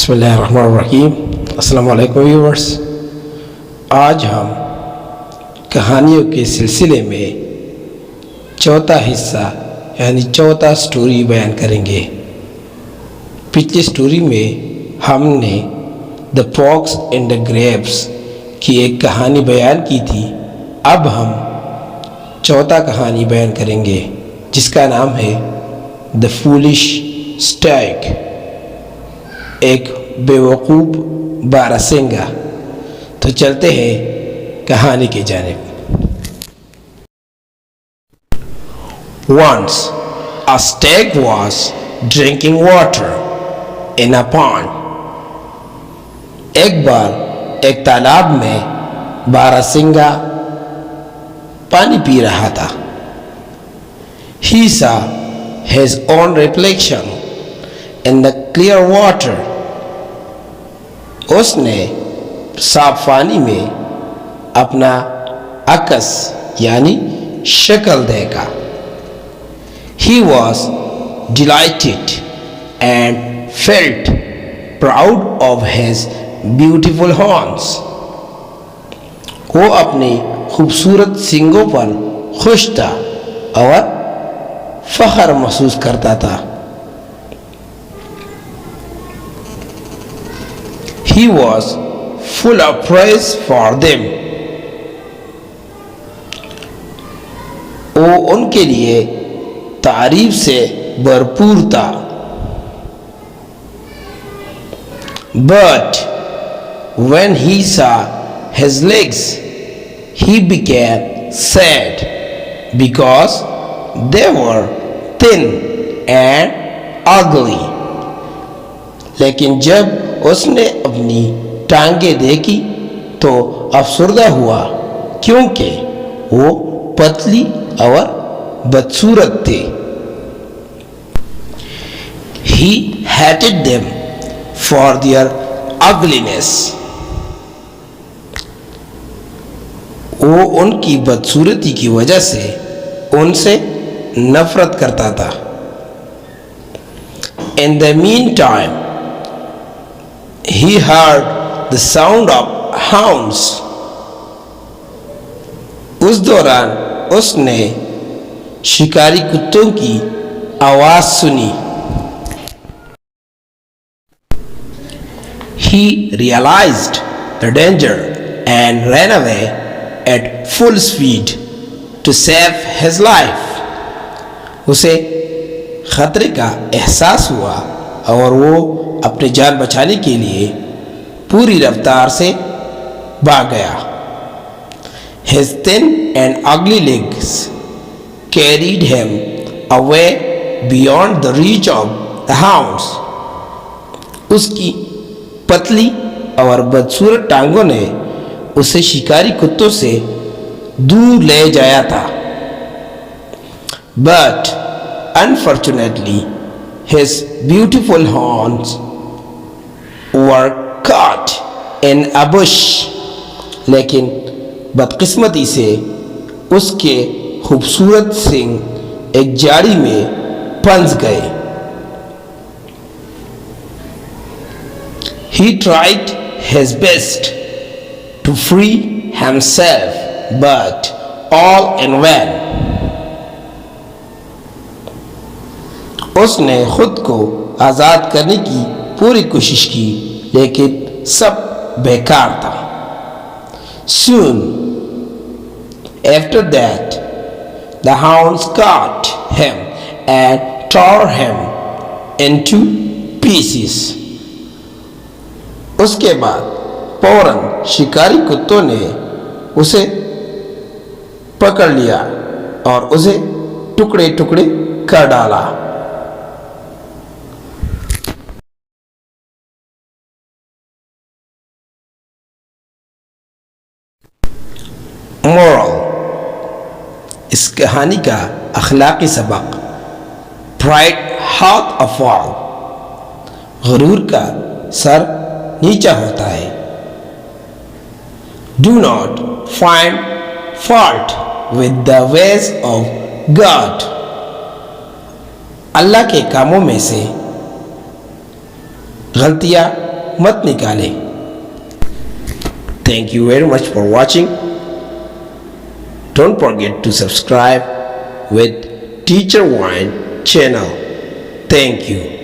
बिस्मिल्लाहिर्रहमानिर्रहीम। अस्सलाम वालेकुम व्यूअर्स। आज हम कहानियों के सिलसिले में चौथा हिस्सा यानी चौथा स्टोरी बयान करेंगे। पिछली स्टोरी में हमने the fox and the grapes की एक कहानी बयान की थी। अब हम चौथा कहानी बयान करेंगे जिसका नाम है द फूलिश स्टैग, एक बेवकूफ़ बारहसिंगा। तो चलते हैं कहानी की जानिब। Once a stag was drinking water in a pond. एक बार एक तालाब में बारहसिंगा पानी पी रहा था। He saw his own reflection in the clear water. उसने साफ पानी में अपना अक्स यानी शक्ल देखा। He was delighted and felt proud of his beautiful horns. वो अपने खूबसूरत सींगों पर खुश था और फख्र महसूस करता था। He was full of praise for them. वो उनके लिए तारीफ से भरपूर था। But when he saw his legs, he became sad because they were thin and ugly. लेकिन जब उसने अपनी टांगें देखी तो अफसरदा हुआ क्योंकि वो पतली और बदसूरत थे। He hated them for their ugliness. वो उनकी बदसूरती की वजह से उनसे नफरत करता था। In the meantime, he heard the sound of hounds. उस दौरान उसने शिकारी कुत्तों की आवाज सुनी। He realized the danger and ran away at full speed to save his life. उसे खतरे का एहसास हुआ और वो अपनी जान बचाने के लिए पूरी रफ्तार से भाग गया। His thin and ugly legs carried him away beyond the reach of the hounds. उसकी पतली और बदसूरत टांगों ने उसे शिकारी कुत्तों से दूर ले जाया था। But unfortunately, his beautiful horns were caught in a bush. लेकिन बदकिस्मती से उसके खूबसूरत सींग एक झाड़ी में फंस गए। He tried his best to free himself, but all in vain. उसने खुद को आज़ाद करने की पूरी कोशिश की लेकिन सब बेकार था। Soon after that, the hounds caught him and tore him into pieces. उसके बाद फौरन शिकारी कुत्तों ने उसे पकड़ लिया और उसे टुकड़े टुकड़े कर डाला। मोरल, इस कहानी का अखलाकी सबक, प्राइड हाथ ऑफ फॉल, गुरूर का सर नीचा होता है। Do not find fault with the ways of God. Allah के कामों में से गलतियां मत निकाले। Thank you very much for watching. Don't forget to subscribe with Teacher Wine channel. Thank you.